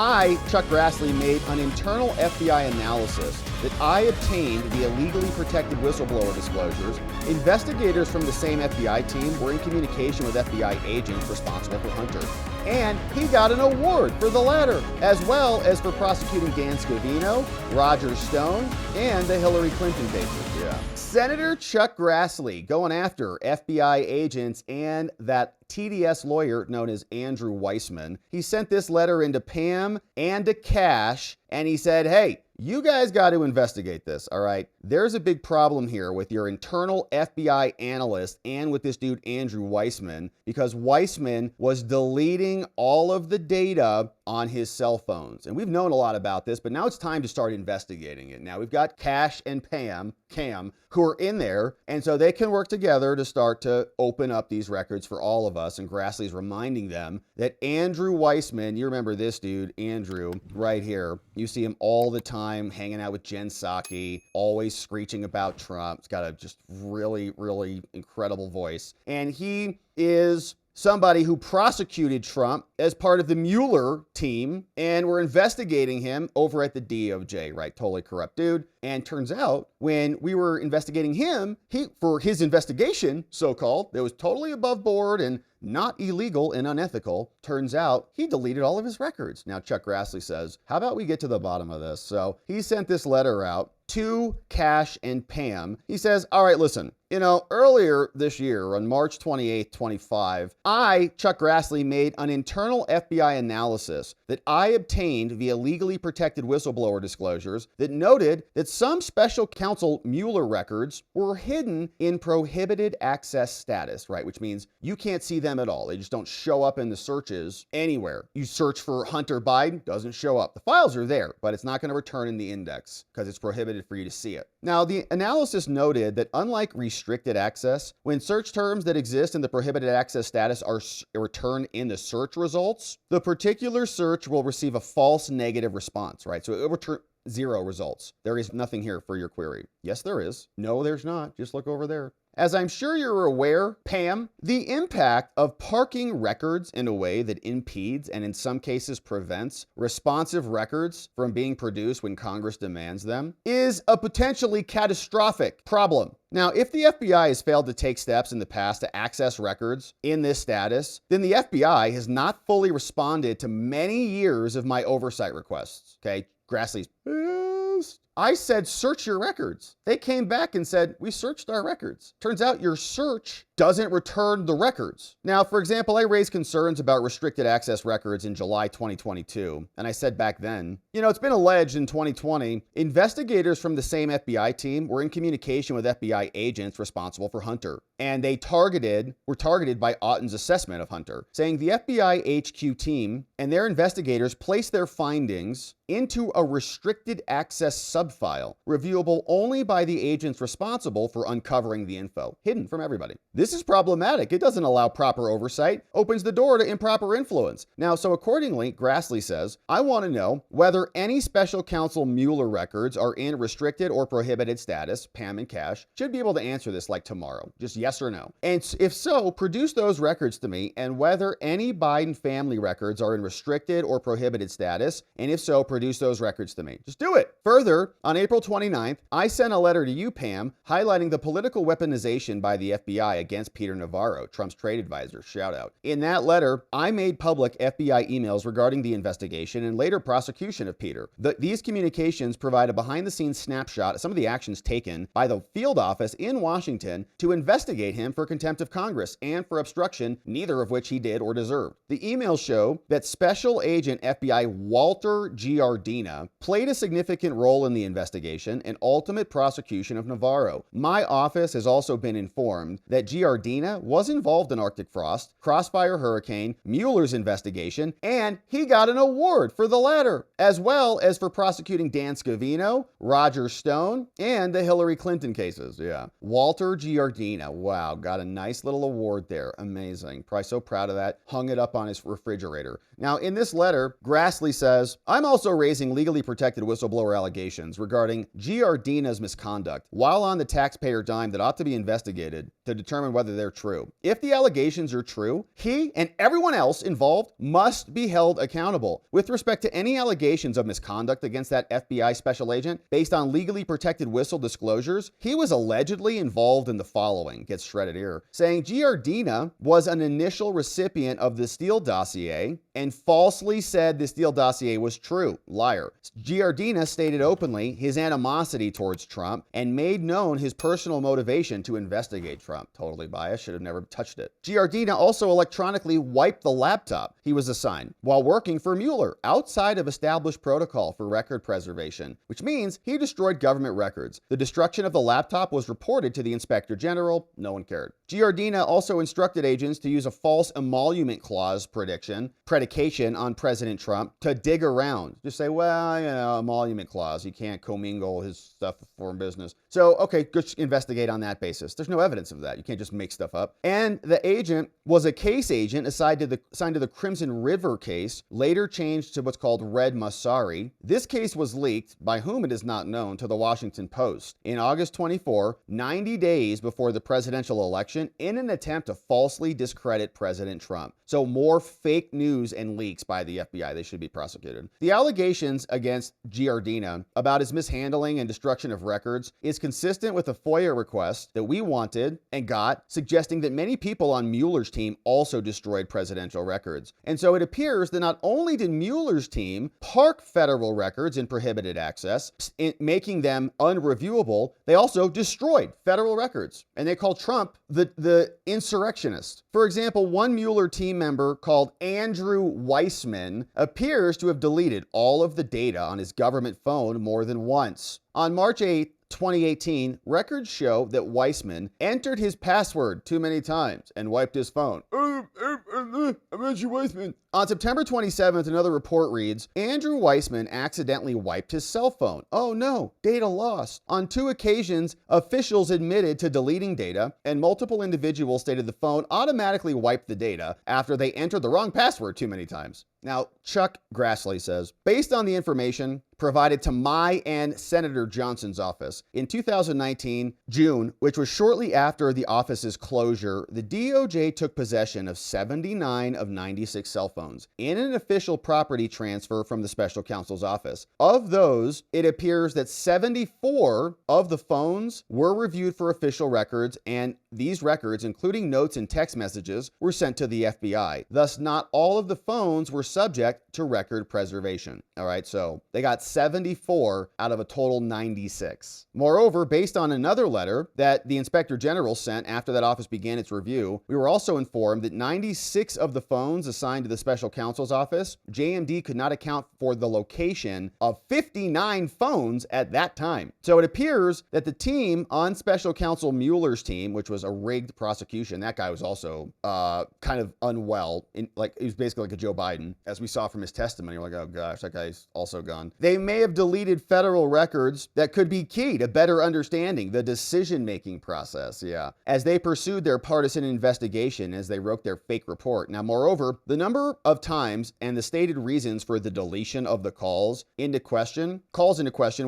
I, Chuck Grassley, made an internal FBI analysis that I obtained via legally protected whistleblower disclosures. Investigators from the same FBI team were in communication with FBI agents responsible for Hunter. And he got an award for the latter, as well as for prosecuting Dan Gouveia, Roger Stone, and the Hillary Clinton cases. Senator Chuck Grassley going after FBI agents and that TDS lawyer known as Andrew Weissman. He sent this letter into Pam and to Cash, and he said, hey, you guys got to investigate this, all right? There's a big problem here with your internal FBI analyst and with this dude, Andrew Weissman, because Weissman was deleting all of the data on his cell phones. And we've known a lot about this, but now it's time to start investigating it. Now we've got Cash and Cam, who are in there, and so they can work together to start to open up these records for all of us. And Grassley's reminding them that Andrew Weissman, you remember this dude, Andrew, right here. You see him all the time hanging out with Jen Psaki, always screeching about Trump. He's got a just really, really incredible voice. And he is somebody who prosecuted Trump as part of the Mueller team, and we're investigating him over at the DOJ, right? Totally corrupt dude. And turns out when we were investigating him, for his investigation, so-called, that was totally above board and not illegal and unethical, turns out he deleted all of his records. Now, Chuck Grassley says, how about we get to the bottom of this? So he sent this letter out to Cash and Pam. He says, all right, listen, earlier this year on March 28th, 25, I, Chuck Grassley, made an internal FBI analysis that I obtained via legally protected whistleblower disclosures that noted that some special counsel Mueller records were hidden in prohibited access status, right? Which means you can't see them at all. They just don't show up in the searches anywhere. You search for Hunter Biden, doesn't show up. The files are there, but it's not going to return in the index because it's prohibited for you to see it. Now, the analysis noted that unlike restricted access, when search terms that exist in the prohibited access status are returned in the search results, the particular search will receive a false negative response, right? So it will return 0 results. There is nothing here for your query. Yes, there is. No, there's not. Just look over there. As I'm sure you're aware, Pam, the impact of parking records in a way that impedes and in some cases prevents responsive records from being produced when Congress demands them is a potentially catastrophic problem. Now, if the FBI has failed to take steps in the past to access records in this status, then the FBI has not fully responded to many years of my oversight requests. Okay, Grassley's pissed. I said, search your records. They came back and said, we searched our records. Turns out your search doesn't return the records. Now, for example, I raised concerns about restricted access records in July 2022. And I said back then, it's been alleged in 2020, investigators from the same FBI team were in communication with FBI agents responsible for Hunter. And they were targeted by Auten's assessment of Hunter, saying the FBI HQ team and their investigators placed their findings into a restricted access subfile, reviewable only by the agents responsible for uncovering the info, hidden from everybody. This is problematic. It doesn't allow proper oversight, opens the door to improper influence. Now, so accordingly, Grassley says, I want to know whether any special counsel Mueller records are in restricted or prohibited status. Pam and Cash should be able to answer this like tomorrow, just yes or no. And if so, produce those records to me, and whether any Biden family records are in restricted or prohibited status, and if so, produce those records to me. Just do it. Further, on April 29th, I sent a letter to you, Pam, highlighting the political weaponization by the FBI against Peter Navarro, Trump's trade advisor. Shout out. In that letter, I made public FBI emails regarding the investigation and later prosecution of Peter. These communications provide a behind-the-scenes snapshot of some of the actions taken by the field office in Washington to investigate him for contempt of Congress and for obstruction, neither of which he did or deserved. The emails show that Special Agent FBI Walter Giardina played a significant role in the investigation and ultimate prosecution of Navarro. My office has also been informed that Giardina was involved in Arctic Frost, Crossfire Hurricane, Mueller's investigation, and he got an award for the latter, as well as for prosecuting Dan Gouveia, Roger Stone, and the Hillary Clinton cases. Yeah. Walter Giardina. Wow. Got a nice little award there. Amazing. Probably so proud of that. Hung it up on his refrigerator. Now, in this letter, Grassley says, I'm also raising legally protected whistleblower allegations regarding Giardina's misconduct while on the taxpayer dime that ought to be investigated to determine whether they're true. If the allegations are true, he and everyone else involved must be held accountable. With respect to any allegations of misconduct against that FBI special agent based on legally protected whistle disclosures, he was allegedly involved in the following. Gets shredded here. Saying Giardina was an initial recipient of the Steele dossier and falsely said the Steele dossier was true. Liar. Giardina stated openly his animosity towards Trump and made known his personal motivation to investigate Trump. Totally biased. Should have never touched it. Giardina also electronically wiped the laptop he was assigned while working for Mueller outside of established protocol for record preservation, which means he destroyed government records. The destruction of the laptop was reported to the Inspector General. No one cared. Giardina also instructed agents to use a false emolument clause predication on President Trump to dig around. Just say, well, emolument clause. He can't commingle his stuff with foreign business. So, okay, good, investigate on that basis. There's no evidence of that. You can't just make stuff up. And the agent was a case agent assigned to the Crimson River case, later changed to what's called Red Massari. This case was leaked, by whom it is not known, to the Washington Post in August 24, 90 days before the presidential election, in an attempt to falsely discredit President Trump. So more fake news and leaks by the FBI. They should be prosecuted. The allegations against Giardina about his mishandling and destruction of records is consistent with a FOIA request that we wanted and got, suggesting that many people on Mueller's team also destroyed presidential records. And so it appears that not only did Mueller's team park federal records in prohibited access, making them unreviewable, they also destroyed federal records. And they called Trump the insurrectionist. For example, one Mueller team member called Andrew Weissman appears to have deleted all of the data on his government phone more than once. On March 8th, 2018, records show that Weissman entered his password too many times and wiped his phone. I'm Andrew Weissman. On September 27th, another report reads, Andrew Weissman accidentally wiped his cell phone. Oh no, data lost. On 2 occasions, officials admitted to deleting data, and multiple individuals stated the phone automatically wiped the data after they entered the wrong password too many times. Now, Chuck Grassley says, based on the information provided to my and Senator Johnson's office in 2019, June, which was shortly after the office's closure, the DOJ took possession of 79 of 96 cell phones in an official property transfer from the special counsel's office. Of those, it appears that 74 of the phones were reviewed for official records, and these records, including notes and text messages, were sent to the FBI. Thus, not all of the phones were subject to record preservation. All right, so they got 74 out of a total 96. Moreover, based on another letter that the Inspector General sent after that office began its review, we were also informed that 96 of the phones assigned to the special counsel's office, JMD could not account for the location of 59 phones at that time. So it appears that the team on special counsel Mueller's team, which was a rigged prosecution, that guy was also kind of unwell, he was basically like a Joe Biden, as we saw from his testimony. We're like, oh gosh, that guy's also gone. They may have deleted federal records that could be key to better understanding the decision-making process, as they pursued their partisan investigation as they wrote their fake report. Now, moreover, the number of times and the stated reasons for the deletion of the calls into question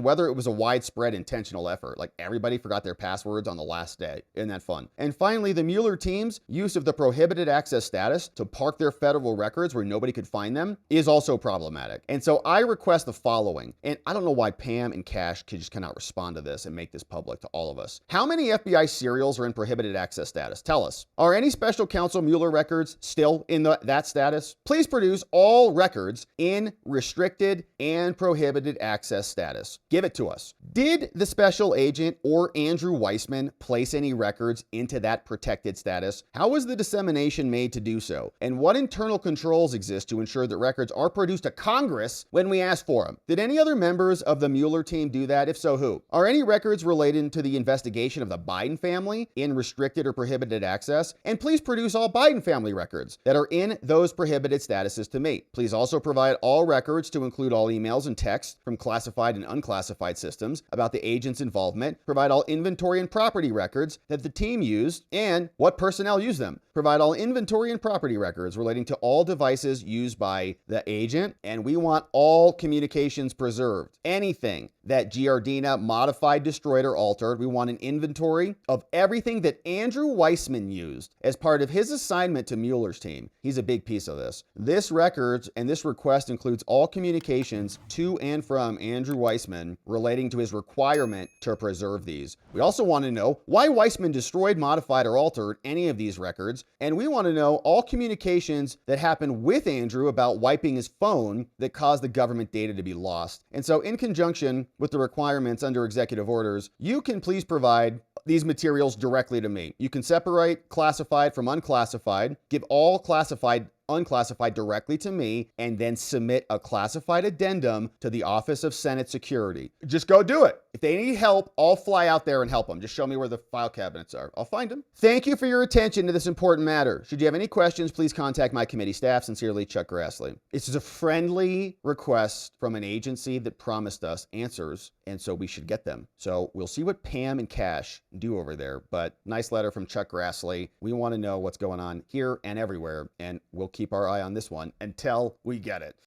whether it was a widespread intentional effort, like everybody forgot their passwords on the last day. Isn't that fun? And finally, the Mueller team's use of the prohibited access status to park their federal records where nobody could find them is also problematic. And so I request the following, and I don't know why Pam and Cash just cannot respond to this and make this public to all of us. How many FBI serials are in prohibited access status? Tell us. Are any special counsel Mueller records still in that status? Please produce all records in restricted and prohibited access status. Give it to us. Did the special agent or Andrew Weissman place any records into that protected status? How was the dissemination made to do so? And what internal controls exist to ensure that records are produced to Congress when we ask for them? Did any other members of the Mueller team do that? If so, who? Are any records related to the investigation of the Biden family in restricted or prohibited access? And please produce all Biden family records that are in those prohibited statuses to me. Please also provide all records to include all emails and texts from classified and unclassified systems about the agent's involvement. Provide all inventory and property records that the team team used and what personnel used them. Provide all inventory and property records relating to all devices used by the agent, and we want all communications preserved. Anything that Giardina modified, destroyed, or altered, we want an inventory of everything that Andrew Weissman used as part of his assignment to Mueller's team. He's a big piece of this. This records and this request includes all communications to and from Andrew Weissman relating to his requirement to preserve these. We also want to know why Weissman destroyed, modified, or altered any of these records, and we want to know all communications that happened with Andrew about wiping his phone that caused the government data to be lost. And so in conjunction with the requirements under executive orders, you can please provide these materials directly to me. You can separate classified from unclassified, give all classified unclassified directly to me, and then submit a classified addendum to the Office of Senate Security. Just go do it. If they need help, I'll fly out there and help them. Just show me where the file cabinets are. I'll find them. Thank you for your attention to this important matter. Should you have any questions, please contact my committee staff. Sincerely, Chuck Grassley. This is a friendly request from an agency that promised us answers, and so we should get them. So we'll see what Pam and Cash do over there, but nice letter from Chuck Grassley. We want to know what's going on here and everywhere, and we'll keep our eye on this one until we get it.